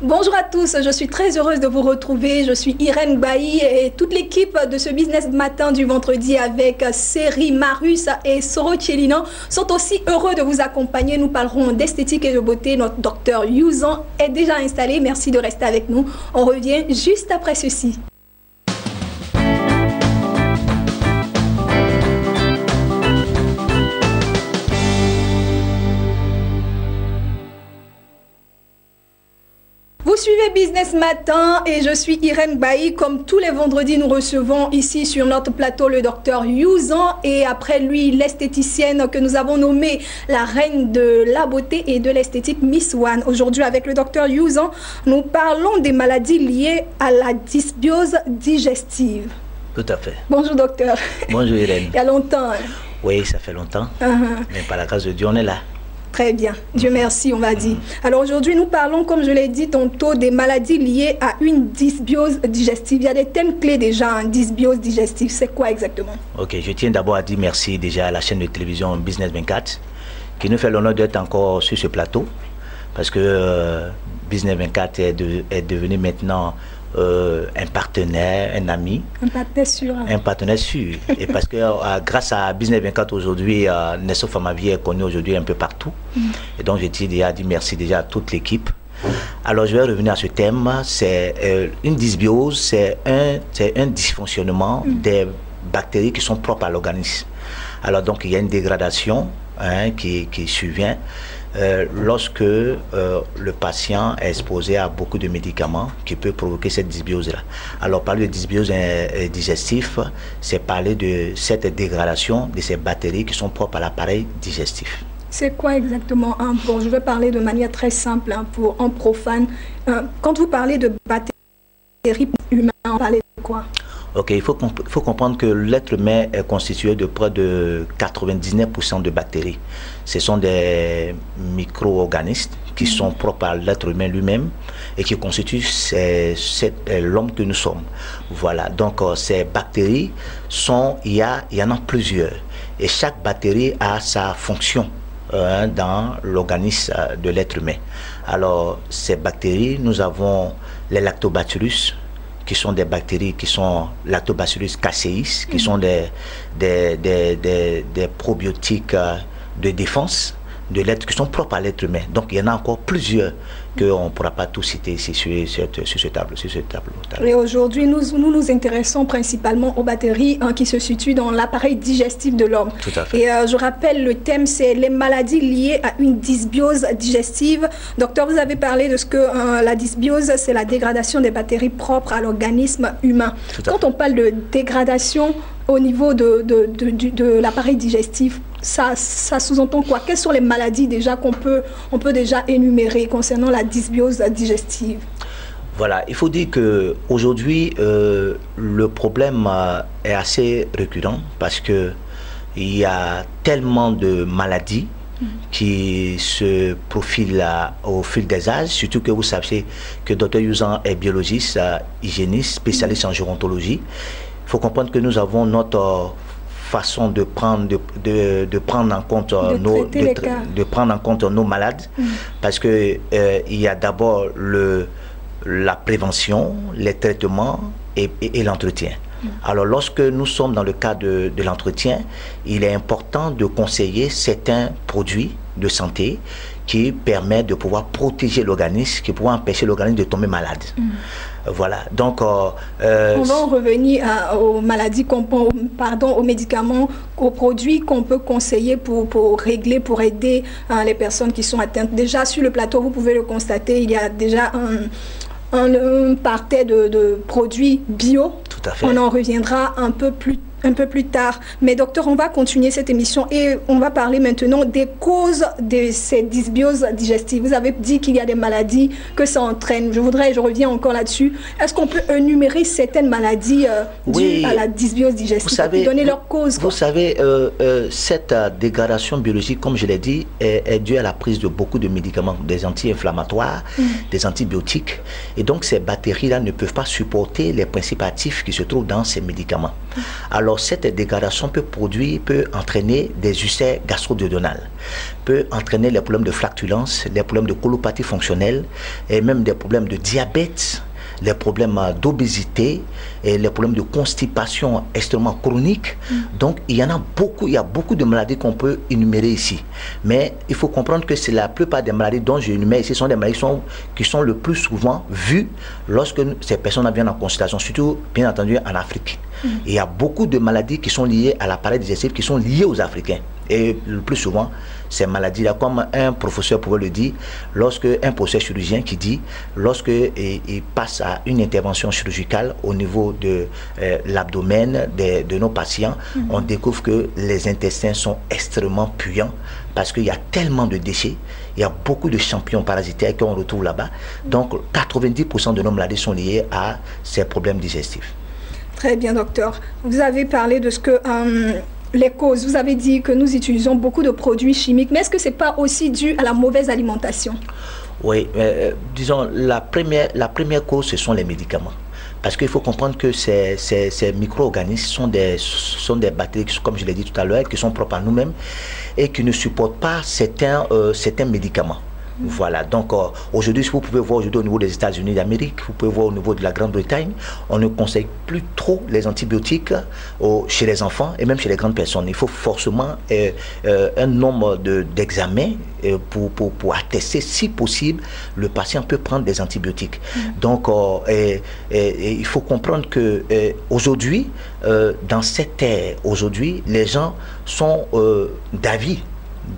Bonjour à tous, je suis très heureuse de vous retrouver. Je suis Irène Bailly et toute l'équipe de ce Business Matin du vendredi avec Seri, Marus et Soro Tchelina sont aussi heureux de vous accompagner. Nous parlerons d'esthétique et de beauté. Notre docteur Youzan est déjà installé. Merci de rester avec nous. On revient juste après ceci. Vous suivez Business Matin et je suis Irène Bailly. Comme tous les vendredis, nous recevons ici sur notre plateau le docteur Youzan et après lui l'esthéticienne que nous avons nommée la reine de la beauté et de l'esthétique Miss One. Aujourd'hui avec le docteur Youzan, nous parlons des maladies liées à la dysbiose digestive. Tout à fait. Bonjour docteur. Bonjour Irène. Il y a longtemps. Oui, ça fait longtemps. Mais par la grâce de Dieu, on est là. Très bien, Dieu merci, on va dire. Alors aujourd'hui, nous parlons, comme je l'ai dit tantôt, des maladies liées à une dysbiose digestive. Il y a des thèmes clés déjà en dysbiose digestive. C'est quoi exactement? Ok, je tiens d'abord à dire merci déjà à la chaîne de télévision Business 24 qui nous fait l'honneur d'être encore sur ce plateau parce que Business 24 est devenu maintenant un partenaire, un ami. Un partenaire sûr. Un partenaire sûr. Et parce que grâce à Business 24 aujourd'hui, Nesso Famavie est connu aujourd'hui un peu partout. Et donc je tiens déjà à dire merci déjà à toute l'équipe. Alors je vais revenir à ce thème. C'est une dysbiose, c'est un dysfonctionnement des bactéries qui sont propres à l'organisme. Alors donc il y a une dégradation qui survient. Lorsque le patient est exposé à beaucoup de médicaments qui peuvent provoquer cette dysbiose-là. Alors, parler de dysbiose digestive, c'est parler de cette dégradation de ces bactéries qui sont propres à l'appareil digestif. C'est quoi exactement? Bon, je vais parler de manière très simple pour un profane. Quand vous parlez de bactéries humaines, vous parlez de quoi? Ok, il faut comprendre que l'être humain est constitué de près de 99% de bactéries. Ce sont des micro-organismes qui sont propres à l'être humain lui-même et qui constituent l'homme que nous sommes. Voilà, donc ces bactéries il y en a plusieurs. Et chaque bactérie a sa fonction dans l'organisme de l'être humain. Alors, ces bactéries, nous avons les lactobacillus, qui sont des bactéries qui sont Lactobacillus casei, qui sont des probiotiques de défense de l'être, qui sont propres à l'être humain. Donc il y en a encore plusieurs qu'on ne pourra pas tous citer ici sur ce tableau. Et aujourd'hui, nous nous intéressons principalement aux bactéries qui se situent dans l'appareil digestif de l'homme. Tout à fait. Et je rappelle, le thème, c'est les maladies liées à une dysbiose digestive. Docteur, vous avez parlé de ce que la dysbiose, c'est la dégradation des bactéries propres à l'organisme humain. Quand on parle de dégradation au niveau de l'appareil digestif, ça sous-entend quoi? Quelles sont les maladies déjà qu'on peut déjà énumérer concernant la dysbiose digestive? Voilà, il faut dire qu'aujourd'hui, le problème est assez récurrent parce qu'il y a tellement de maladies qui se profilent au fil des âges, surtout que vous savez que Dr Youzan est biologiste, hygiéniste, spécialiste en gérontologie. Il faut comprendre que nous avons notre façon de prendre en compte nos malades, parce que il y a d'abord la prévention, les traitements et l'entretien. Alors lorsque nous sommes dans le cadre de l'entretien, il est important de conseiller certains produits de santé qui permettent de pouvoir protéger l'organisme, qui pourraient empêcher l'organisme de tomber malade. Voilà, donc... on va en revenir aux maladies, aux médicaments, aux produits qu'on peut conseiller pour régler, pour aider les personnes qui sont atteintes. Déjà sur le plateau, vous pouvez le constater, il y a déjà un parterre de produits bio. Tout à fait. On en reviendra un peu plus tard. Mais docteur, on va continuer cette émission et on va parler maintenant des causes de ces dysbioses digestives. Vous avez dit qu'il y a des maladies que ça entraîne. Je reviens encore là-dessus. Est-ce qu'on peut énumérer certaines maladies dues à la dysbiose digestive? Vous savez, donner leurs causes. Vous savez, cette dégradation biologique, comme je l'ai dit, est due à la prise de beaucoup de médicaments, des anti-inflammatoires, des antibiotiques. Et donc, ces bactéries-là ne peuvent pas supporter les principes actifs qui se trouvent dans ces médicaments. Alors cette dégradation peut entraîner des ulcères gastro-duodénales, peut entraîner les problèmes de flatulence, les problèmes de colopathie fonctionnelle et même des problèmes de diabète, les problèmes d'obésité et les problèmes de constipation extrêmement chroniques. Donc il y a beaucoup de maladies qu'on peut énumérer ici. Mais il faut comprendre que c'est la plupart des maladies dont j'énumère ici sont des maladies qui sont le plus souvent vues lorsque ces personnes viennent en consultation, surtout bien entendu en Afrique. Il y a beaucoup de maladies qui sont liées à l'appareil digestif, qui sont liées aux Africains. Et le plus souvent, ces maladies-là, comme un professeur pouvait le dire, un professeur chirurgien qui dit, lorsque il passe à une intervention chirurgicale au niveau de l'abdomen de nos patients, on découvre que les intestins sont extrêmement puants parce qu'il y a tellement de déchets, il y a beaucoup de champignons parasitaires qu'on retrouve là-bas. Donc 90% de nos maladies sont liées à ces problèmes digestifs. Très bien, docteur. Vous avez parlé de ce que... les causes, vous avez dit que nous utilisons beaucoup de produits chimiques, mais est-ce que ce n'est pas aussi dû à la mauvaise alimentation? Oui, disons, la première cause, ce sont les médicaments. Parce qu'il faut comprendre que ces micro-organismes sont des bactéries, comme je l'ai dit tout à l'heure, qui sont propres à nous-mêmes et qui ne supportent pas certains médicaments. Voilà, donc aujourd'hui, vous pouvez voir aujourd'hui au niveau des États-Unis d'Amérique, vous pouvez voir au niveau de la Grande-Bretagne, on ne conseille plus trop les antibiotiques chez les enfants et même chez les grandes personnes. Il faut forcément un nombre d'examens pour attester, si possible, le patient peut prendre des antibiotiques. Donc, il faut comprendre que aujourd'hui, dans cette ère, aujourd'hui, les gens sont d'avis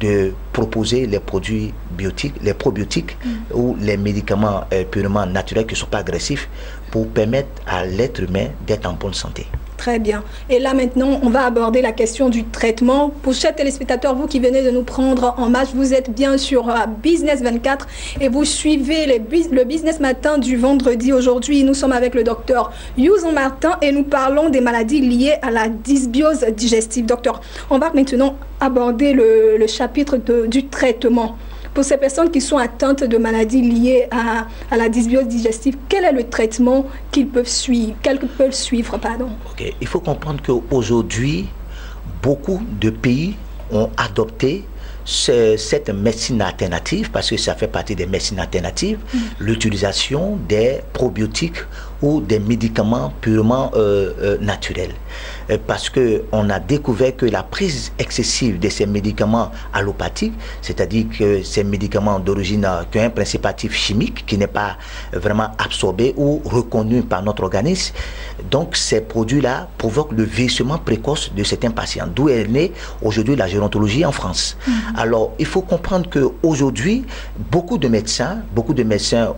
de proposer les produits biotiques, les probiotiques ou les médicaments purement naturels qui ne sont pas agressifs pour permettre à l'être humain d'être en bonne santé. Très bien. Et là maintenant, on va aborder la question du traitement. Pour chers téléspectateurs, vous qui venez de nous prendre en marche, vous êtes bien sur Business 24 et vous suivez le Business Matin du vendredi. Aujourd'hui, nous sommes avec le docteur Youzon Martin et nous parlons des maladies liées à la dysbiose digestive. Docteur, on va maintenant aborder le chapitre du traitement. Pour ces personnes qui sont atteintes de maladies liées à la dysbiose digestive, quel est le traitement qu'ils peuvent suivre, Okay. Il faut comprendre qu'aujourd'hui, beaucoup de pays ont adopté cette médecine alternative, parce que ça fait partie des médecines alternatives, l'utilisation des probiotiques ou des médicaments purement naturels. Parce qu'on a découvert que la prise excessive de ces médicaments allopathiques, c'est-à-dire que ces médicaments d'origine qui ont un principe actif chimique qui n'est pas vraiment absorbé ou reconnu par notre organisme, donc ces produits-là provoquent le vieillissement précoce de certains patients, d'où est née aujourd'hui la gérontologie en France. Alors, il faut comprendre qu'aujourd'hui, beaucoup de médecins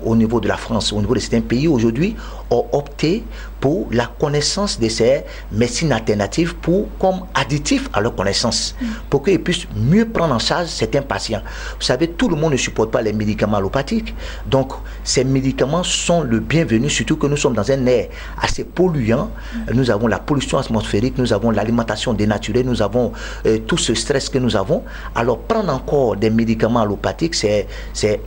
au niveau de la France, au niveau de certains pays aujourd'hui, ont opté pour la connaissance de ces médecines alternatives comme additifs à leur connaissance, pour qu'ils puissent mieux prendre en charge certains patients. Vous savez, tout le monde ne supporte pas les médicaments allopathiques, donc ces médicaments sont le bienvenu, surtout que nous sommes dans un air assez polluant. Nous avons la pollution atmosphérique, nous avons l'alimentation dénaturée, nous avons tout ce stress que nous avons. Alors prendre encore des médicaments allopathiques, c'est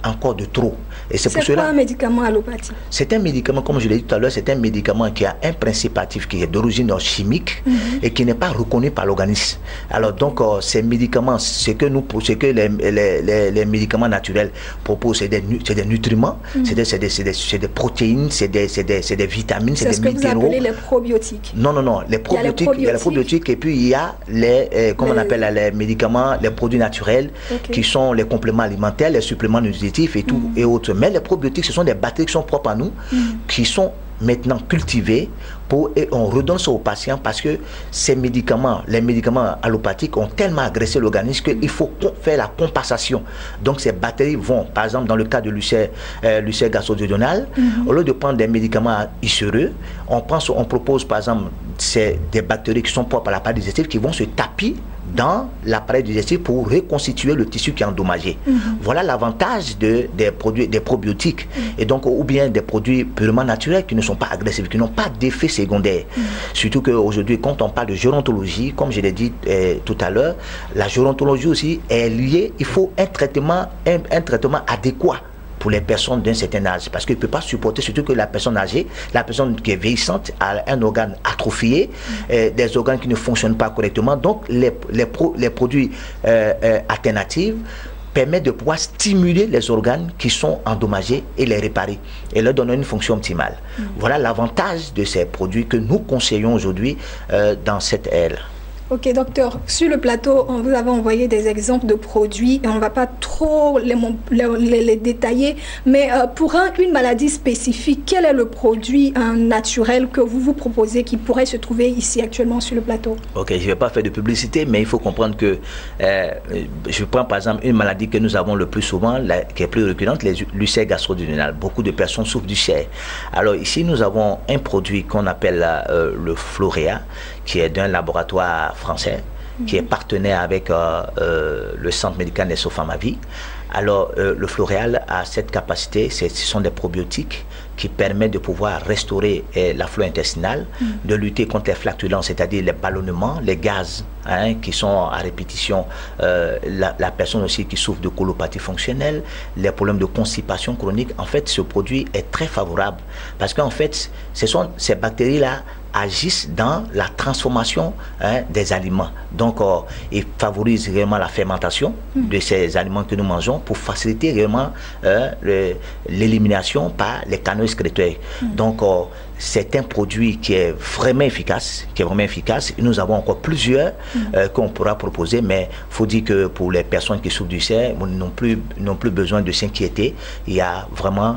encore de trop. Et c'est pour cela. Quoi un médicament allopathique? C'est un médicament, comme je l'ai dit tout à l'heure, c'est un médicament qui a un principe actif qui est d'origine chimique et qui n'est pas reconnu par l'organisme. Alors donc ces médicaments, ce que les médicaments naturels proposent, c'est des nutriments, c'est des protéines, c'est des vitamines, c'est des minéraux. C'est ce que vous appelez les probiotiques? Non, les probiotiques, il y a les probiotiques et puis il y a on appelle les médicaments, les produits naturels qui sont les compléments alimentaires, les suppléments nutritifs et tout et autres. Mais les probiotiques, ce sont des bactéries qui sont propres à nous, qui sont maintenant cultivés et on redonne ça aux patients parce que les médicaments allopathiques ont tellement agressé l'organisme qu'il faut faire la compensation. Donc ces bactéries vont, par exemple dans le cas de l'ulcère gastro-duodénal, au lieu de prendre des médicaments issureux, on propose par exemple des bactéries qui sont propres à l'appareil digestif qui vont se taper dans l'appareil digestif pour reconstituer le tissu qui est endommagé. Voilà l'avantage des probiotiques et donc ou bien des produits purement naturels qui ne sont pas agressifs, qui n'ont pas d'effet secondaire. Surtout qu'aujourd'hui, quand on parle de gérontologie, comme je l'ai dit tout à l'heure, la gérontologie aussi est liée, il faut un traitement adéquat pour les personnes d'un certain âge, parce qu'il ne peut pas supporter, surtout que la personne âgée, la personne qui est vieillissante, a un organe atrophié, des organes qui ne fonctionnent pas correctement. Donc les produits alternatifs permettent de pouvoir stimuler les organes qui sont endommagés et les réparer et leur donner une fonction optimale. Voilà l'avantage de ces produits que nous conseillons aujourd'hui dans cette ère. Ok, docteur, sur le plateau, on vous avez envoyé des exemples de produits et on ne va pas trop les détailler, mais pour une maladie spécifique, quel est le produit naturel que vous vous proposez qui pourrait se trouver ici actuellement sur le plateau? Ok, je ne vais pas faire de publicité, mais il faut comprendre que je prends par exemple une maladie que nous avons le plus souvent, qui est plus récurrente, l'ulcère gastro-duodénal. Beaucoup de personnes souffrent d'ulcère. Alors ici, nous avons un produit qu'on appelle le Florea, qui est d'un laboratoire français, qui est partenaire avec le centre médical Nesso Pharmavie. Alors, le Floréal a cette capacité, ce sont des probiotiques qui permettent de pouvoir restaurer la flore intestinale, de lutter contre les flatulences, c'est-à-dire les ballonnements, les gaz qui sont à répétition, la personne aussi qui souffre de colopathie fonctionnelle, les problèmes de constipation chronique. En fait, ce produit est très favorable parce qu'en fait, ces bactéries-là agissent dans la transformation des aliments. Donc, ils favorisent réellement la fermentation de ces aliments que nous mangeons pour faciliter réellement l'élimination par les canaux excréteurs. Donc, c'est un produit qui est vraiment efficace, Nous avons encore plusieurs qu'on pourra proposer, mais il faut dire que pour les personnes qui souffrent d'ulcère, n'ont plus besoin de s'inquiéter. Il y a vraiment,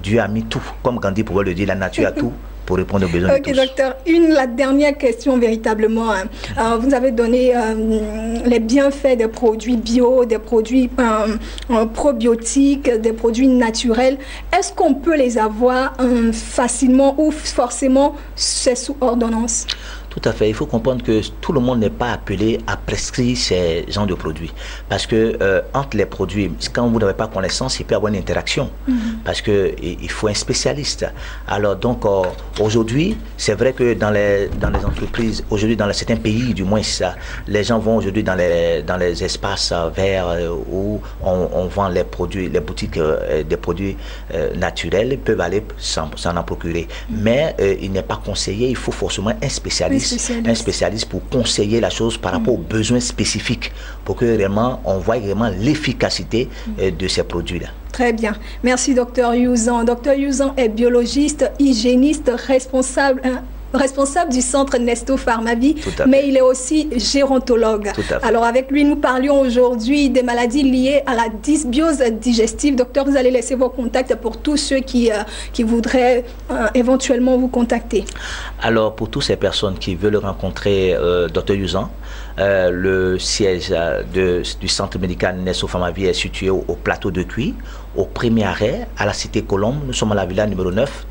Dieu a mis tout, comme Gandhi pouvait le dire, la nature a tout pour répondre aux besoins de tous. Docteur, la dernière question véritablement. Vous avez donné les bienfaits des produits bio, des produits probiotiques, des produits naturels. Est-ce qu'on peut les avoir facilement ou forcément c'est sous ordonnance? Tout à fait. Il faut comprendre que tout le monde n'est pas appelé à prescrire ces genres de produits. Parce que entre les produits, quand vous n'avez pas connaissance, il peut y avoir une interaction. Parce qu'il faut un spécialiste. Alors donc, aujourd'hui, c'est vrai que dans les entreprises, aujourd'hui dans certains pays, du moins, les gens vont aujourd'hui dans les espaces verts où on vend les produits, les boutiques des produits naturels, ils peuvent aller s'en en procurer. Mais il n'est pas conseillé, il faut forcément un spécialiste pour conseiller la chose par rapport aux besoins spécifiques, pour que réellement on voit vraiment l'efficacité de ces produits-là. Très bien. Merci, docteur Youzan. Docteur Youzan est biologiste, hygiéniste, responsable du centre Nesso Pharmavie, mais il est aussi gérontologue. Alors avec lui, nous parlions aujourd'hui des maladies liées à la dysbiose digestive. Docteur, vous allez laisser vos contacts pour tous ceux qui voudraient éventuellement vous contacter. Alors pour toutes ces personnes qui veulent rencontrer docteur Youzan, le siège du centre médical Nesso Pharmavie est situé au plateau de Cuy, au premier arrêt, à la cité Colombe. Nous sommes à la villa numéro 9.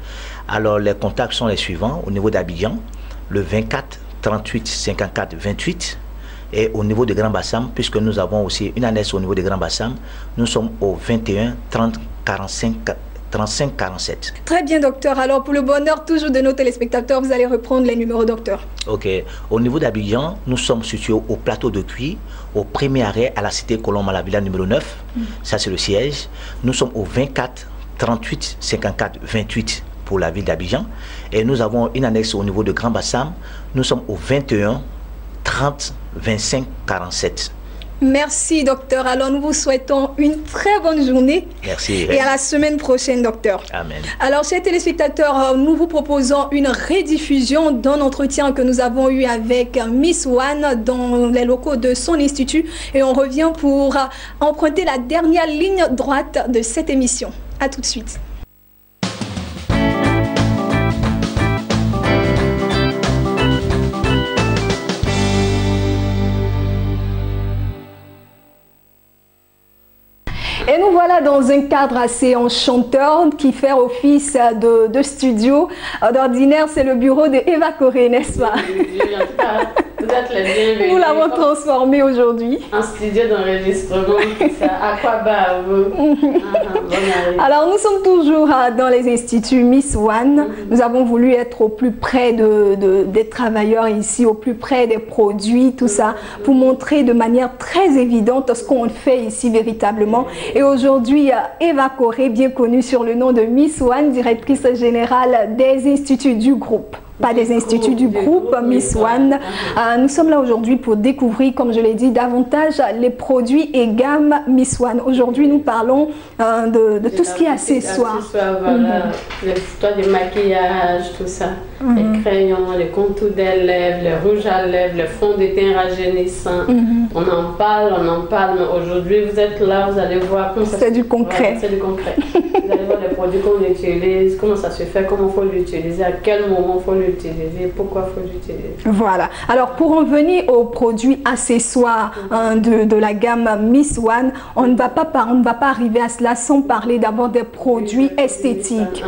Alors, les contacts sont les suivants. Au niveau d'Abidjan, le 24 38 54 28. Et au niveau de Grand Bassam, puisque nous avons aussi une annexe au niveau de Grand Bassam, nous sommes au 21 30 45 35 47. Très bien, docteur. Alors, pour le bonheur toujours de nos téléspectateurs, vous allez reprendre les numéros, docteur. Ok. Au niveau d'Abidjan, nous sommes situés au plateau de Cuy, au premier arrêt à la cité Colombe, à la villa numéro 9. Ça, c'est le siège. Nous sommes au 24 38 54 28. Pour la ville d'Abidjan, et nous avons une annexe au niveau de Grand Bassam. Nous sommes au 21 30 25 47. Merci, docteur. Alors, nous vous souhaitons une très bonne journée. Merci. Et à la semaine prochaine, docteur. Amen. Alors, chers téléspectateurs, nous vous proposons une rediffusion d'un entretien que nous avons eu avec Miss One dans les locaux de son institut. Et on revient pour emprunter la dernière ligne droite de cette émission. À tout de suite. Et nous voilà dans un cadre assez enchanteur qui fait office de studio. D'ordinaire, c'est le bureau de Eva Corée, n'est-ce pas? Vous êtes les bienvenus. Nous l'avons transformé aujourd'hui. En studio d'enregistrement, à quoi bas vous. Alors, nous sommes toujours dans les instituts Miss One. Nous avons voulu être au plus près des travailleurs ici, au plus près des produits, tout ça, pour montrer de manière très évidente ce qu'on fait ici véritablement. Et aujourd'hui, Eva Corré, bien connue sur le nom de Miss One, directrice générale des instituts du groupe. Pas des instituts du groupe Miss One. Nous sommes là aujourd'hui pour découvrir, comme je l'ai dit, davantage les produits et gammes Miss One. Aujourd'hui, nous parlons de tout ce qui est accessoires. Voilà, les histoires de maquillage, tout ça. Les crayons, les contours des lèvres, les rouges à lèvres, le fond de teint rajeunissant. On en parle, mais aujourd'hui, vous êtes là, vous allez voir comment ça se fait. C'est du concret. Voilà, c'est du concret. Vous allez voir les produits qu'on utilise, comment ça se fait, comment il faut l'utiliser, à quel moment il faut l'utiliser, pourquoi il faut l'utiliser. Voilà. Alors, pour en venir aux produits accessoires de la gamme Miss One, on ne va pas arriver à cela sans parler d'abord des produits esthétiques.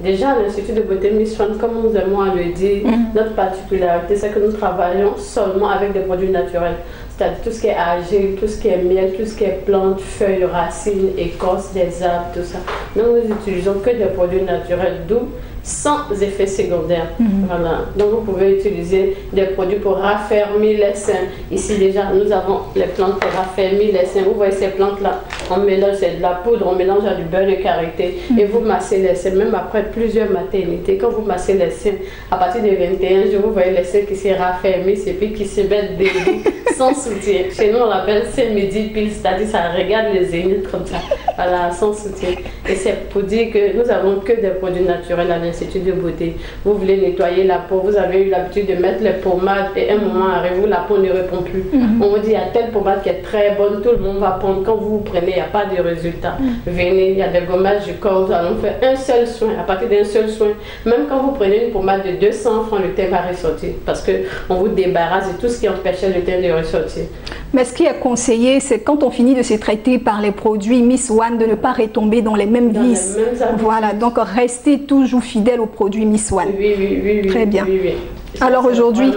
Déjà, l'Institut de beauté Miss One, comme nous aimons à le dire, notre particularité, c'est que nous travaillons seulement avec des produits naturels. C'est-à-dire tout ce qui est argile, tout ce qui est miel, tout ce qui est plantes, feuilles, racines, écorces, des arbres, tout ça. Donc, nous utilisons que des produits naturels doux, sans effet secondaire. Voilà. Donc vous pouvez utiliser des produits pour raffermir les seins. Ici déjà nous avons les plantes pour raffermir les seins. Vous voyez ces plantes là, on mélange, c'est de la poudre, on mélange à du beurre de karité et vous massez les seins, même après plusieurs maternités. Quand vous massez les seins, à partir de 21 jours, vous voyez les seins qui se raffermissent et puis qui se mettent debout sans soutien. Chez nous on l'appelle seins midi pile, c'est-à-dire ça regarde les zéniths comme ça, voilà, sans soutien. Et c'est pour dire que nous avons que des produits naturels à l'Institut de beauté. Vous voulez nettoyer la peau, vous avez eu l'habitude de mettre les pommades et un moment arrive où la peau ne répond plus. On vous dit il y a telle pommade qui est très bonne, tout le monde va prendre. Quand vous vous prenez, il n'y a pas de résultat. Venez, il y a des gommages du corps, nous allons faire un seul soin. À partir d'un seul soin, même quand vous prenez une pommade de 200 francs, le teint va ressortir parce qu'on vous débarrasse de tout ce qui empêchait le teint de ressortir. Mais ce qui est conseillé, c'est quand on finit de se traiter par les produits Miss One, de ne pas retomber dans les mêmes vices. Voilà, donc restez toujours fidèle aux produits Miss One. Oui. Très bien. Oui. Alors aujourd'hui,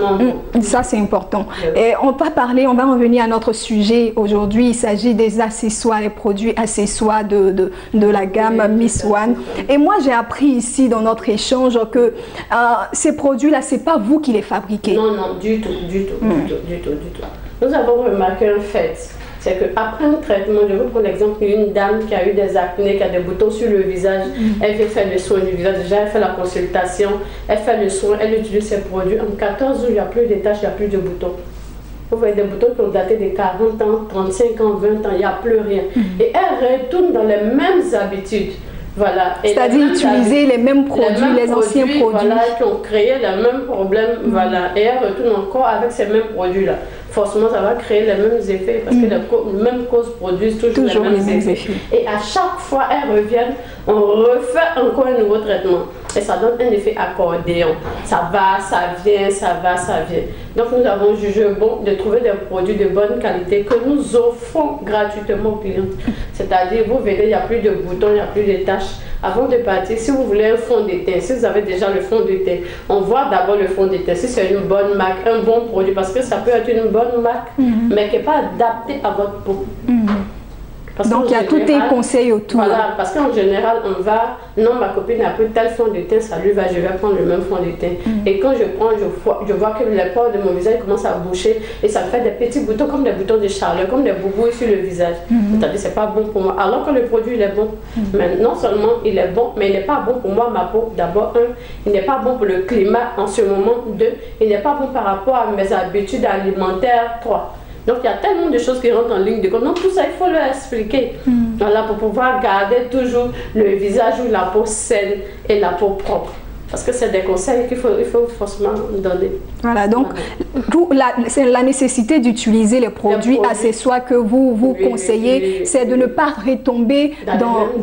ça c'est important. Et on va en venir à notre sujet. Aujourd'hui, il s'agit des accessoires, les produits accessoires de la gamme Miss One. Et moi, j'ai appris ici dans notre échange que ces produits-là, c'est pas vous qui les fabriquez. Non, du tout. Nous avons remarqué un fait. C'est qu'après un traitement, je vous prends l'exemple d'une dame qui a eu des acnés, qui a des boutons sur le visage, elle veut faire le soin du visage, déjà elle fait la consultation, elle fait le soin, elle utilise ses produits. En 14 jours, il n'y a plus de taches, il n'y a plus de boutons. Vous voyez des boutons qui ont daté de 40 ans, 35 ans, 20 ans, il n'y a plus rien. Et elle retourne dans les mêmes habitudes. Voilà. C'est-à-dire utiliser les mêmes produits, les anciens produits. Voilà, qui ont créé les mêmes problèmes. Voilà. Et elle retourne encore avec ces mêmes produits-là. Forcément, ça va créer les mêmes effets parce que les mêmes causes produisent toujours les mêmes effets. Et à chaque fois, elles reviennent, on refait encore un nouveau traitement. Et ça donne un effet accordéon. Ça va, ça vient, ça va, ça vient. Donc, nous avons jugé bon de trouver des produits de bonne qualité que nous offrons gratuitement aux clients. C'est-à-dire, vous venez, il n'y a plus de boutons, il n'y a plus de taches. Avant de partir, si vous voulez un fond de teint, si vous avez déjà le fond de teint, on voit d'abord le fond de teint, si c'est une bonne marque, un bon produit, parce que ça peut être une bonne marque, mais qui n'est pas adaptée à votre peau. Donc il y a tous tes conseils autour. Voilà, parce qu'en général, on va, non, ma copine a pris tel fond de teint, ça lui va, je vais prendre le même fond de teint. Et quand je prends, je vois que les pores de mon visage commencent à boucher et ça me fait des petits boutons comme des boutons de charlotte, comme des boubouilles sur le visage. C'est-à-dire c'est pas bon pour moi. Alors que le produit il est bon. Mais non seulement il est bon, mais il n'est pas bon pour moi, ma peau. D'abord, il n'est pas bon pour le climat en ce moment. 2, il n'est pas bon par rapport à mes habitudes alimentaires. 3. Donc il y a tellement de choses qui rentrent en ligne de compte. Donc tout ça, il faut leur expliquer. Voilà, pour pouvoir garder toujours le visage ou la peau saine et la peau propre. Parce que c'est des conseils qu'il faut forcément donner. Voilà, donc c'est la nécessité d'utiliser les produits accessoires que vous conseillez, c'est de ne pas retomber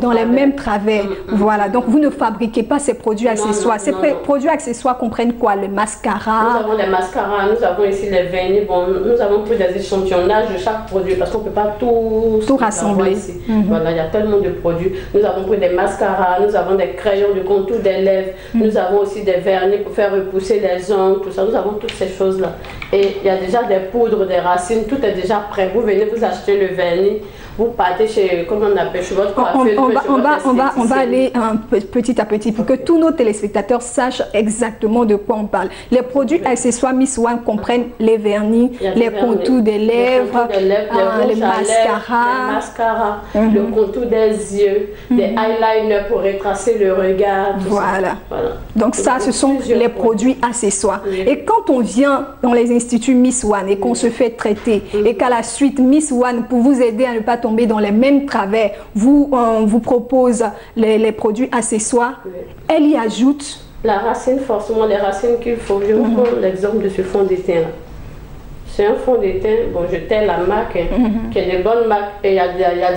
dans les mêmes travers. Voilà, donc vous ne fabriquez pas ces produits accessoires. Ces produits accessoires comprennent quoi? Le mascara? Nous avons les mascaras, nous avons ici les vernis. Bon, nous avons pris des échantillonnages de chaque produit parce qu'on ne peut pas tout rassembler ici. Voilà, il y a tellement de produits. Nous avons pris des mascaras, nous avons des crayons de contour des lèvres, nous avons aussi des vernis pour faire repousser les ongles, tout ça. Nous avons toutes ces choses-là. Et il y a déjà des poudres, des racines, tout est déjà prêt. Vous venez, vous achetez le vernis, vous partez chez, comment on appelle, chez votre coiffeuse. On va aller petit à petit pour que tous nos téléspectateurs sachent exactement de quoi on parle. Les produits accessoires Miss One comprennent les vernis, les contours des lèvres, les mascaras, le contour des yeux, des eyeliners pour retracer le regard. Voilà. Donc ça, ce sont les produits accessoires. Et quand on vient dans les instituts Miss One et qu'on se fait traiter et qu'à la suite Miss One, pour vous aider à ne pas tomber dans les mêmes travers, vous propose les produits accessoires, elle y ajoute la racine, forcément les racines qu'il faut. Je vous prends l'exemple de ce fond de teint là. C'est un fond de teint, bon je tais la marque, qui est des bonnes marques, et il y a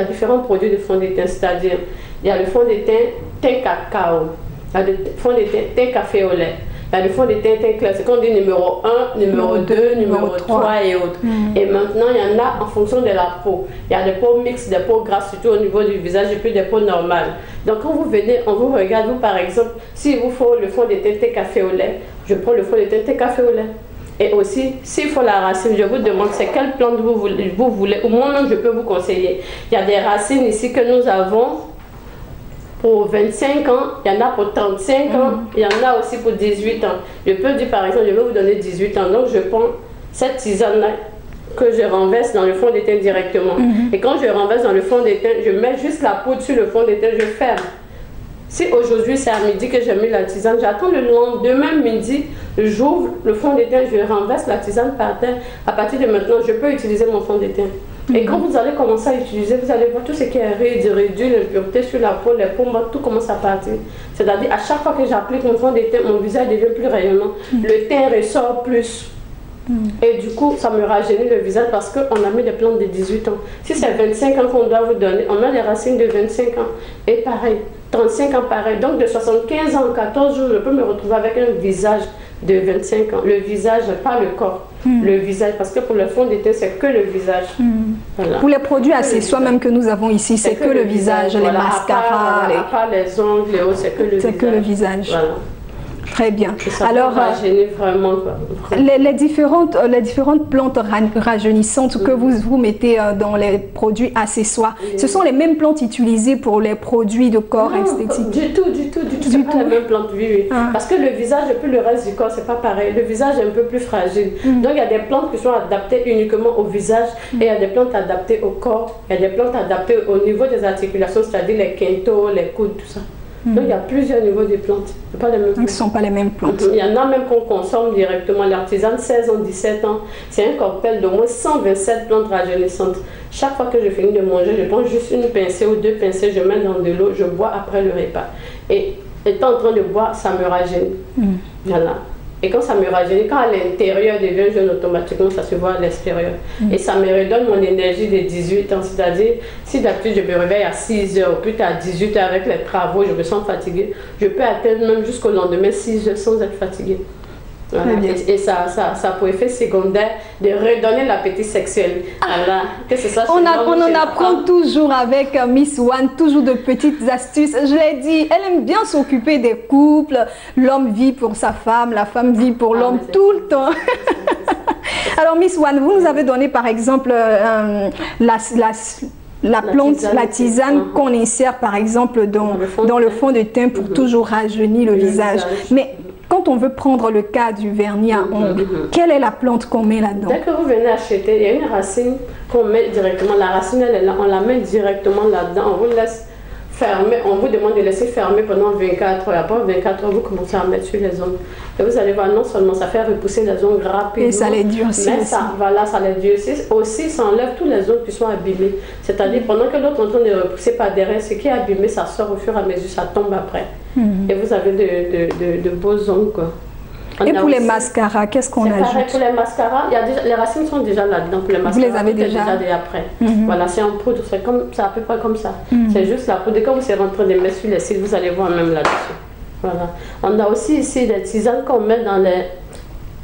différents produits de fond de teint, c'est-à-dire il y a le fond de teint cacao, il y a le fond de teint café au lait. Il y a le fond de teint clair, c'est qu'on dit numéro 1, numéro 2, numéro 3 et autres. Et maintenant, il y en a en fonction de la peau. Il y a des peaux mixtes, des peaux grasses, surtout au niveau du visage, et puis des peaux normales. Donc quand vous venez, on vous regarde, vous par exemple, s'il vous faut le fond de teint café au lait, je prends le fond de teint café au lait. Et aussi, s'il faut la racine, je vous demande c'est quelle plante vous voulez, ou moi-même je peux vous conseiller. Il y a des racines ici que nous avons pour 25 ans, il y en a pour 35 ans, il y en a aussi pour 18 ans. Je peux dire par exemple, je vais vous donner 18 ans, donc je prends cette tisane-là que je renverse dans le fond de teint directement. Et quand je renverse dans le fond de teint, je mets juste la poudre sur le fond de teint, je ferme. Si aujourd'hui c'est à midi que j'ai mis la tisane, j'attends le lendemain midi, j'ouvre le fond de teint, je renverse la tisane par terre. À partir de maintenant, je peux utiliser mon fond de teint. Et quand vous allez commencer à utiliser, vous allez voir tout ce qui est réduit, l'impureté sur la peau, les pommades, tout commence à partir. C'est-à-dire, à chaque fois que j'applique mon fond de teint, mon visage devient plus rayonnant. Le teint ressort plus. Et du coup, ça me rajeunit le visage parce qu'on a mis des plantes de 18 ans. Si c'est 25 ans qu'on doit vous donner, on a des racines de 25 ans. Et pareil, 35 ans pareil. Donc de 75 ans en 14 jours, je peux me retrouver avec un visage de 25 ans. Le visage, pas le corps. Le visage, parce que pour le fond de teint, c'est que le visage. Voilà. Pour les produits accessoires même que nous avons ici, c'est que le visage, les mascaras. À part les ongles, les autres, c'est que le visage. C'est que le visage. Voilà. Très bien. Alors, vraiment, les différentes plantes rajeunissantes que vous mettez dans les produits accessoires, ce sont les mêmes plantes utilisées pour les produits de corps esthétique? Du tout. C'est pas les mêmes plantes, oui. Parce que le visage et puis le reste du corps, c'est pas pareil. Le visage est un peu plus fragile. Donc, il y a des plantes qui sont adaptées uniquement au visage et il y a des plantes adaptées au corps. Il y a des plantes adaptées au niveau des articulations, c'est-à-dire les quintaux, les coudes, tout ça. Donc il y a plusieurs niveaux de plantes. Pas les mêmes plantes. Ce ne sont pas les mêmes plantes. Il y en a même qu'on consomme directement. L'artisane 16 ans, 17 ans, c'est un cocktail d'au moins 127 plantes rajeunissantes. Chaque fois que je finis de manger, je prends juste une pincée ou deux pincées, je mets dans de l'eau, je bois après le repas. Et étant en train de boire, ça me rajeunit. Voilà. Et quand ça me rajeunit, quand à l'intérieur devient jeune, automatiquement ça se voit à l'extérieur. Et ça me redonne mon énergie de 18 ans. C'est-à-dire, si d'habitude je me réveille à 6 h, ou plus tard à 18 h avec les travaux, je me sens fatiguée, je peux atteindre même jusqu'au lendemain 6 h sans être fatiguée. Voilà. Et ça a pour effet secondaire de redonner l'appétit sexuel. Voilà. Que ce soit on en apprend toujours avec Miss One, toujours de petites astuces. Je l'ai dit, elle aime bien s'occuper des couples. L'homme vit pour sa femme, la femme vit pour l'homme tout le temps. Alors Miss One, vous nous avez donné par exemple la plante, la tisane qu'on insère par exemple dans le fond de teint pour toujours rajeunir le visage. Mais quand on veut prendre le cas du vernis à ongles, quelle est la plante qu'on met là-dedans? Dès que vous venez acheter, il y a une racine qu'on met directement. La racine, elle est là, on la met directement là-dedans. On vous laisse fermer, on vous demande de laisser fermer pendant 24 heures. Après 24 heures, vous commencez à mettre sur les ongles. Et vous allez voir, non seulement ça fait repousser les ongles rapidement, et ça les durcit mais ça les durcit. Aussi, ça enlève tous les ongles qui sont abîmés. C'est-à-dire, pendant que l'autre est en train de repousser par derrière, ce qui est abîmé, ça sort au fur et à mesure, ça tombe après. Et vous avez de beaux ongles, quoi. Et pour les mascaras, qu'est-ce qu'on ajoute? Pour les mascaras, les racines sont déjà là-dedans. Pour les mascaras, vous les avez déjà après. Voilà, c'est en poudre, c'est à peu près comme ça. C'est juste la poudre. Et quand vous serez en train de mettre sur les cils, vous allez voir même là-dessus. Voilà. On a aussi ici des tisanes qu'on met dans les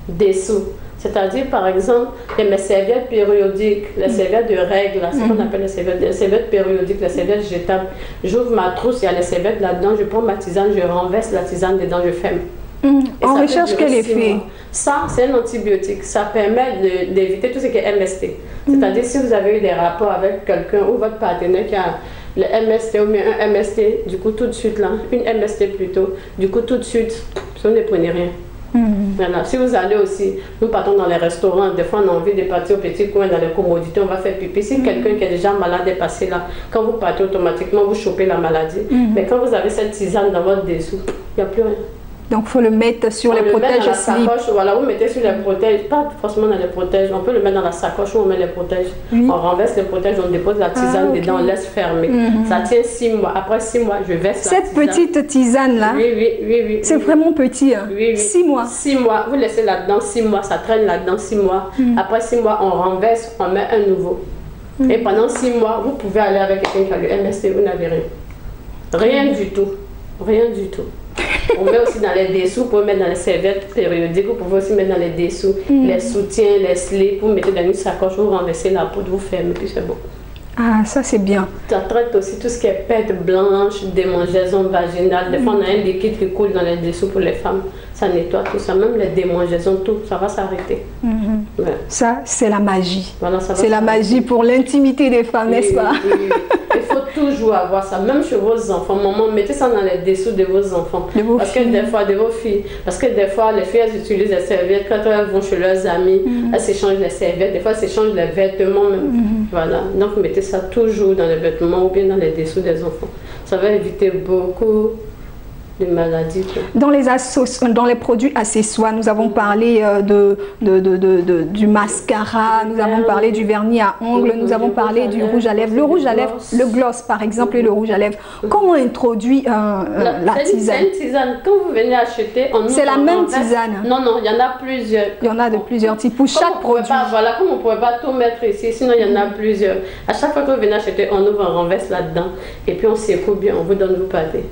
dessous. C'est-à-dire, par exemple, mes serviettes périodiques, les serviettes de règles, c'est ce qu'on appelle les serviettes périodiques, les serviettes jetables. J'ouvre ma trousse, il y a les serviettes là-dedans, je prends ma tisane, je renverse la tisane dedans, je ferme. On recherche quel effet? Ça, c'est un antibiotique. Ça permet d'éviter tout ce qui est MST. C'est-à-dire, si vous avez eu des rapports avec quelqu'un ou votre partenaire qui a le MST ou bien un MST, du coup, tout de suite, là, une MST plutôt, du coup, tout de suite, vous ne prenez rien. Voilà. Si vous allez aussi, nous partons dans les restaurants, des fois on a envie de partir au petit coin, dans les commodités, on va faire pipi. Si quelqu'un qui est déjà malade est passé là, quand vous partez automatiquement, vous chopez la maladie. Mais quand vous avez cette tisane dans votre dessous, il n'y a plus rien. Donc, il faut le mettre sur les protèges slip. Voilà, vous mettez sur les protèges, pas forcément dans les protèges, on peut le mettre dans la sacoche où on met les protèges. On renverse les protèges, on dépose la tisane dedans, on laisse fermer. Ça tient 6 mois. Après 6 mois, je verse la tisane. Cette petite tisane-là, oui. C'est vraiment petit. Hein. 6 mois. 6 mois, vous laissez là-dedans 6 mois, ça traîne là-dedans 6 mois. Après 6 mois, on renverse, on met un nouveau. Et pendant 6 mois, vous pouvez aller avec quelqu'un qui a le MST, vous n'avez rien. Rien du tout. Rien du tout. On met aussi dans les dessous, pour mettre dans les serviettes périodiques, vous pouvez aussi mettre dans les dessous, les soutiens, les slips, vous mettez dans une sacoche, vous renversez la poudre, vous fermez, puis c'est bon. Ah, ça c'est bien. Ça traite aussi tout ce qui est perte blanche, démangeaison vaginale. Des fois, on a un liquide qui coule dans les dessous pour les femmes. Ça nettoie tout ça, même les démangeaisons, tout, ça va s'arrêter. Ça, c'est la magie. Voilà, c'est la magie pour l'intimité des femmes, n'est-ce pas? Il faut toujours avoir ça, même chez vos enfants. Maman, mettez ça dans les dessous de vos enfants. Parce que des fois, de vos filles, parce que des fois, les filles, elles utilisent les serviettes quand elles vont chez leurs amis. Elles s'échangent les serviettes, des fois, elles s'échangent les vêtements même. Voilà, donc mettez ça toujours dans les vêtements ou bien dans les dessous des enfants. Ça va éviter beaucoup de maladies. Dans les produits accessoires, nous avons parlé du mascara, nous avons parlé du vernis à ongles, nous avons parlé du rouge à lèvres. Le rouge à lèvres, le gloss par exemple et le rouge à lèvres. Comment on introduit la tisane? C'est une tisane. Quand vous venez acheter, c'est la même tisane? Non, il y en a plusieurs. Il y en a de plusieurs types pour chaque produit. Voilà, comme on ne pourrait pas tout mettre ici, sinon il y en a plusieurs. À chaque fois que vous venez acheter, on ouvre, on renverse là-dedans et puis on secoue bien, on vous donne vos pâtés.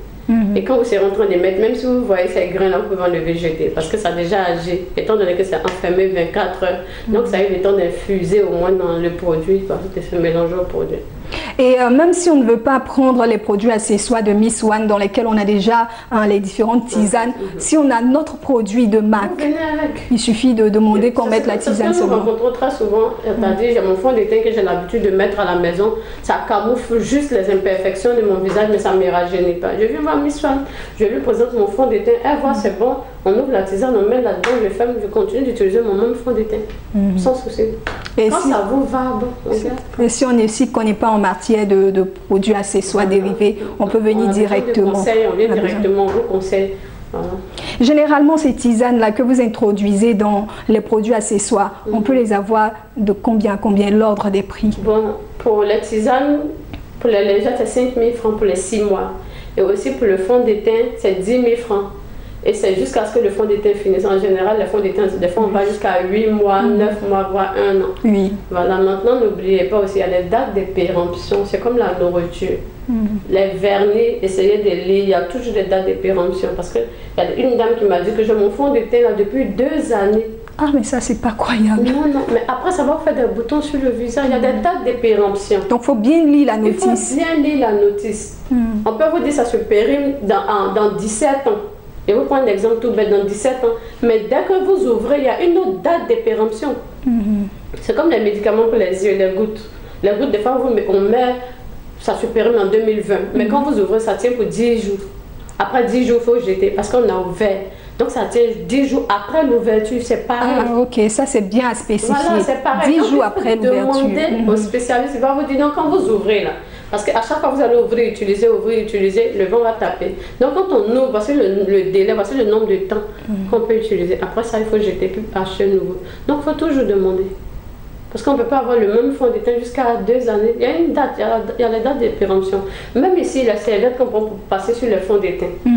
Et quand vous serez en train de mettre, même si vous voyez ces grains-là, vous pouvez enlever, jeter. Parce que ça a déjà agi, étant donné que c'est enfermé 24 heures. Donc ça a eu le temps d'infuser au moins dans le produit, de se mélanger au produit. Et même si on ne veut pas prendre les produits accessoires de Miss One dans lesquels on a déjà les différentes tisanes, si on a notre produit de MAC, il suffit de demander qu'on mette la tisane sur nous rencontrons très souvent, c'est-à-dire j'ai mon fond de teint que j'ai l'habitude de mettre à la maison, ça camoufle juste les imperfections de mon visage, mais ça ne me rajeunit pas. Je viens voir Miss One, je lui présente mon fond de teint, elle voit c'est bon, on ouvre la tisane, on met là-dedans, je ferme, je continue d'utiliser mon même fond de teint, sans souci. Et quand ça vous va, bon, et si on ne connaît pas en matière de produits accessoires dérivés, on peut venir directement. On vient directement, on vous conseille. Voilà. Généralement, ces tisanes-là que vous introduisez dans les produits accessoires, on peut les avoir de combien l'ordre des prix? Bon, pour les tisanes, pour les légères, c'est 5 000 francs pour les 6 mois. Et aussi pour le fond de teint, c'est 10 000 francs. Et c'est jusqu'à ce que le fond de teint finisse. En général, le fond de teint, des fois, on va jusqu'à 8 mois, 9 mois, voire 1 an. Oui. Voilà, maintenant, n'oubliez pas aussi, il y a les dates de péremption. C'est comme la nourriture. Les vernis, essayez de lire, il y a toujours des dates de péremption. Parce qu'il y a une dame qui m'a dit que j'ai mon fond de teint là depuis 2 années. Ah, mais ça, c'est pas croyable. Non, mais après, ça va faire des boutons sur le visage. Il y a des dates de péremption. Donc, il faut bien lire la notice. Il faut bien lire la notice. On peut vous dire que ça se périme dans 17 ans. Et vous prenez l'exemple tout bête dans 17 ans. Mais dès que vous ouvrez, il y a une autre date de péremption. C'est comme les médicaments pour les yeux, les gouttes. Les gouttes, des fois, on met, ça se périme en 2020. Mais quand vous ouvrez, ça tient pour 10 jours. Après 10 jours, il faut jeter parce qu'on a ouvert. Donc ça tient 10 jours après l'ouverture, c'est pareil. Ah, ok, ça c'est bien à spécifier. Voilà, c'est pareil. 10 jours après l'ouverture. Demandez au spécialiste, il va vous dire non, quand vous ouvrez là. Parce qu'à chaque fois que vous allez ouvrir, utiliser, le vent va taper. Donc quand on ouvre, voici le délai, voici le nombre de temps qu'on peut utiliser. Après ça, il faut jeter, puis acheter nouveau. Donc il faut toujours demander. Parce qu'on ne peut pas avoir le même fond de teint jusqu'à 2 années. Il y a une date, il y a les dates de péremption. Même ici, la serviette qu'on peut passer sur le fond de teint.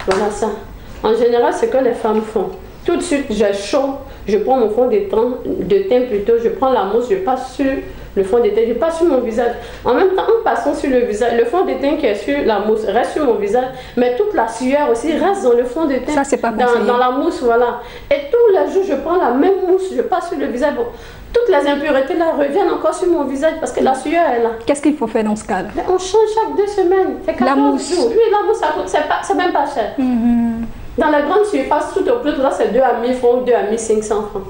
Voilà ça. En général, c'est que les femmes font. Tout de suite, j'ai chaud, je prends mon fond de teint plutôt, je prends la mousse, je passe sur le fond de teint, je passe sur mon visage. En même temps, en passant sur le visage, le fond de teint qui est sur la mousse reste sur mon visage, mais toute la sueur aussi reste dans le fond de teint. Ça, c'est pas conseillé. Dans la mousse, voilà. Et tous les jours, je prends la même mousse, je passe sur le visage. Bon, toutes les impuretés là reviennent encore sur mon visage parce que la sueur est là. Qu'est-ce qu'il faut faire dans ce cas-là? On change chaque 2 semaines. C'est 14 la mousse. jours. Oui, la mousse, c'est même pas cher. Dans la grande surface, tout au plus, là, c'est 2 à 1000 francs ou 2 à 1500 francs.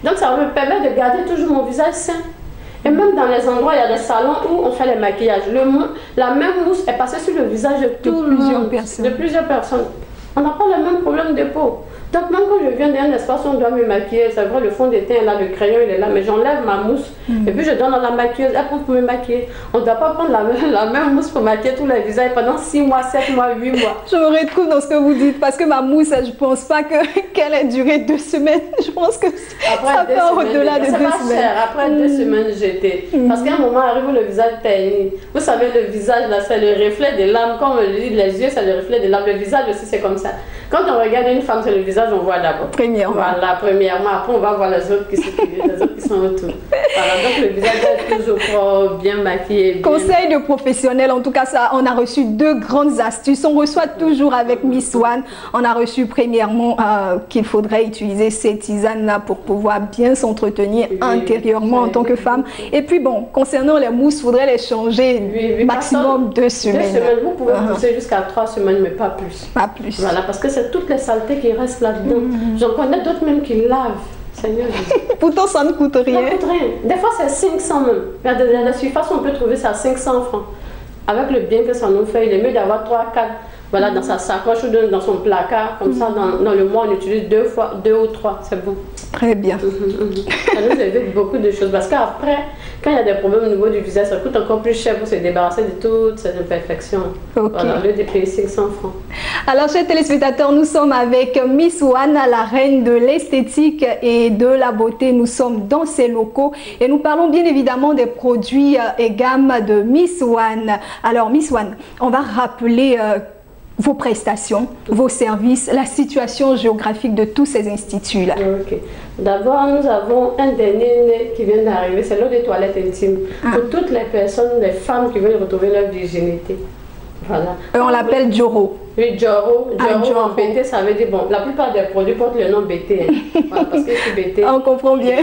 Donc, ça me permet de garder toujours mon visage sain. Et même dans les endroits, il y a des salons où on fait les maquillages. La même mousse est passée sur le visage de plusieurs personnes. On n'a pas le même problème de peau. Donc même quand je viens d'un espace où on doit me maquiller, c'est vrai, le fond de teint est là, le crayon il est là, mais j'enlève ma mousse et puis je donne à la maquilleuse, elle prend pour me maquiller. On ne doit pas prendre la même mousse pour maquiller tous les visages pendant 6 mois, 7 mois, 8 mois. Je me retrouve dans ce que vous dites parce que ma mousse, je ne pense pas qu'elle ait duré 2 semaines. Je pense que ça part au-delà de 2 semaines. Après 2 semaines, j'étais. Parce qu'à un moment arrive où le visage terni. Vous savez, le visage là, c'est le reflet des larmes. Comme on le dit, les yeux, c'est le reflet des larmes. Le visage aussi, c'est comme ça. Quand on regarde une femme sur le visage, on voit d'abord. Premièrement. Voilà, premièrement. Après, on va voir les autres qui sont autour. Voilà, donc le visage est toujours propre, bien maquillé. Bien... Conseil de professionnel, en tout cas, ça, on a reçu 2 grandes astuces. On reçoit toujours avec Miss One. On a reçu premièrement qu'il faudrait utiliser ces tisanes-là pour pouvoir bien s'entretenir intérieurement en tant que femme. Et puis bon, concernant les mousses, il faudrait les changer maximum 2 semaines. 2 semaines, vous pouvez pousser jusqu'à 3 semaines, mais pas plus. Pas plus. Voilà, parce que c'est toutes les saletés qui restent là-dedans. J'en connais d'autres même qui lavent. Seigneur Jésus. Pourtant, ça ne coûte rien. Ça ne coûte rien. Des fois, c'est 500 même. Il y a des surfaces où on peut trouver ça à 500 francs. Avec le bien que ça nous fait, il est mieux d'avoir 3, 4 voilà, dans sa sacoche ou dans son placard. Comme ça, dans le mois, on utilise 2 ou 3. C'est bon. Très bien. Ça nous évite beaucoup de choses. Parce qu'après, quand il y a des problèmes au niveau du visage, ça coûte encore plus cher pour se débarrasser de toutes ces imperfections. Voilà, au lieu de payer 500 francs. Alors, chers téléspectateurs, nous sommes avec Miss One, la reine de l'esthétique et de la beauté. Nous sommes dans ses locaux et nous parlons bien évidemment des produits et gammes de Miss One. Alors, Miss One, on va rappeler vos prestations, vos services, la situation géographique de tous ces instituts-là. Ok. D'abord, nous avons un dernier qui vient d'arriver, c'est l'eau de toilette intime. Pour toutes les personnes, les femmes qui veulent retrouver leur virginité. Voilà. On l'appelle Joro. Oui, Joro. Joro en BT, ça veut dire, bon, la plupart des produits portent le nom BT. Hein. Voilà, parce que c'est BT. On comprend bien.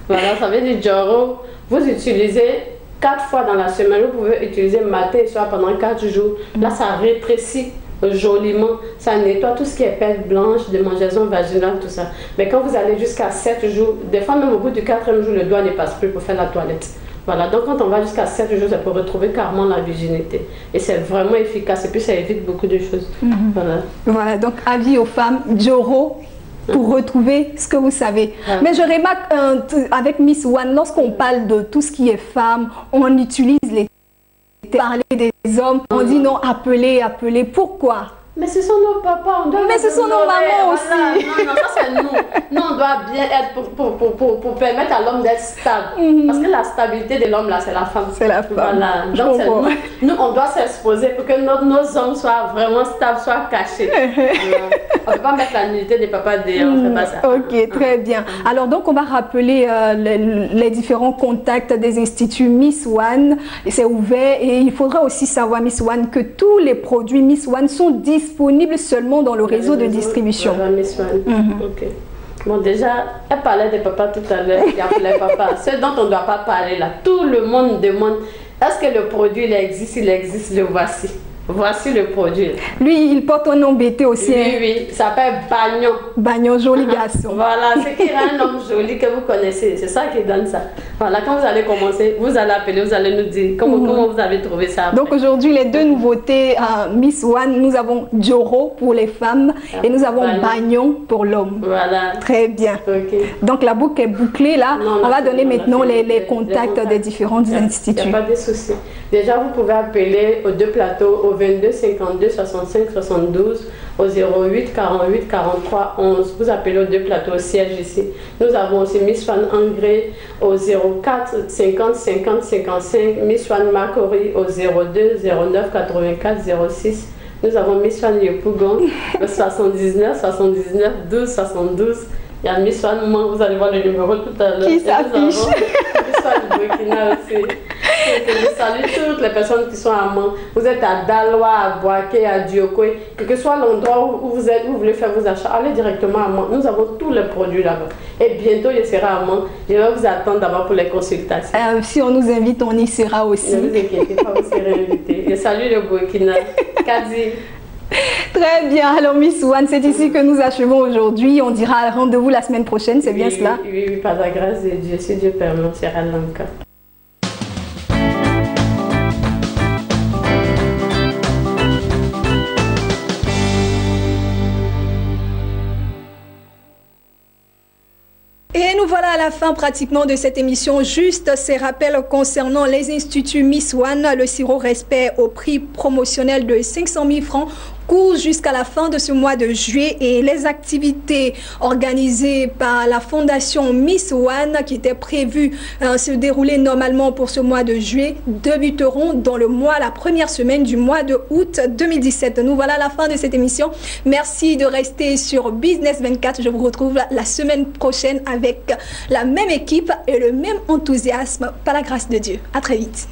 Voilà, ça veut dire Joro. Vous utilisez 4 fois dans la semaine, vous pouvez utiliser matin et soir pendant 4 jours. Là, ça rétrécit joliment, ça nettoie tout ce qui est perte blanche, démangeaison vaginale, tout ça. Mais quand vous allez jusqu'à 7 jours, des fois même au bout du 4e jour, le doigt ne passe plus pour faire la toilette. Voilà, donc quand on va jusqu'à 7 jours, ça peut retrouver carrément la virginité. Et c'est vraiment efficace et puis ça évite beaucoup de choses. Voilà, donc avis aux femmes, Joro, pour retrouver ce que vous savez. Mais je remarque avec Miss One, lorsqu'on parle de tout ce qui est femme, on utilise les parler des hommes, on dit non, appelez, pourquoi? Mais ce sont nos papas, on doit... Mais ce sont nos mamans aussi. Voilà. Non, ça c'est nous. Nous, on doit bien être pour permettre à l'homme d'être stable. Parce que la stabilité de l'homme, là, c'est la femme. C'est la femme. Voilà. Donc, nous, on doit s'exposer pour que nos hommes soient vraiment stables, soient cachés. On ne peut pas mettre la nudité des papas dehors, on ne fait pas ça. Ok, très bien. Alors, donc, on va rappeler les différents contacts des instituts Miss One. C'est ouvert et il faudra aussi savoir, Miss One, que tous les produits Miss One sont disponible seulement dans le réseau de distribution. Miss One. Ok. Bon, déjà, elle parlait des papas tout à l'heure, il y a les papas. Ce dont on ne doit pas parler là, tout le monde demande, est-ce que le produit il existe, le voici. Voici le produit. Lui, il porte un nom BT aussi. Oui, oui, il s'appelle Bagnon. Bagnon, joli garçon. Voilà, c'est qu'il y a un homme joli que vous connaissez. C'est ça qui donne ça. Voilà, quand vous allez commencer, vous allez appeler, vous allez nous dire comment vous avez trouvé ça. Après. Donc aujourd'hui, les 2 nouveautés Miss One, nous avons Joro pour les femmes et nous avons Bagnon pour l'homme. Voilà. Très bien. Okay. Donc la boucle est bouclée là. On va donner maintenant les contacts des différents instituts. Il n'y a pas de souci. Déjà, vous pouvez appeler aux 2 plateaux au 22 52 65 72 au 08 48 43 11. Vous appelez aux 2 plateaux au siège ici. Nous avons aussi Miss One Angré au 04 50 50 55, Miss One Macori au 02 09 84 06. Nous avons Miss One Yopougon au 79 79 12 72. Il y a Miss One, vous allez voir le numéro tout à l'heure. Qui s'affiche. Miss One Burkina aussi. Je salue toutes les personnes qui sont à Mans. Vous êtes à Daloa, à Boaké, à Diokoé. Quel que soit l'endroit où vous êtes, où vous voulez faire vos achats, allez directement à Mans. Nous avons tous les produits là-bas. Et bientôt, je serai à Mans. Je vais vous attendre d'abord pour les consultations. Si on nous invite, on y sera aussi. Ne vous inquiétez pas, vous serez invités. Je salue le Burkina. Kadi. Très bien. Alors, Miss One, c'est ici que nous achevons aujourd'hui. On dira rendez-vous la semaine prochaine, c'est bien cela? Oui, par la grâce de Dieu, si Dieu permet, on sera là encore. Et nous voilà à la fin pratiquement de cette émission. Juste ces rappels concernant les instituts Miss One. Le sirop respect au prix promotionnel de 500 000 francs court jusqu'à la fin de ce mois de juillet, et les activités organisées par la fondation Miss One qui étaient prévues se dérouler normalement pour ce mois de juillet débuteront dans la première semaine du mois de août 2017. Nous voilà à la fin de cette émission. Merci de rester sur Business 24. Je vous retrouve la semaine prochaine avec la même équipe et le même enthousiasme par la grâce de Dieu. À très vite.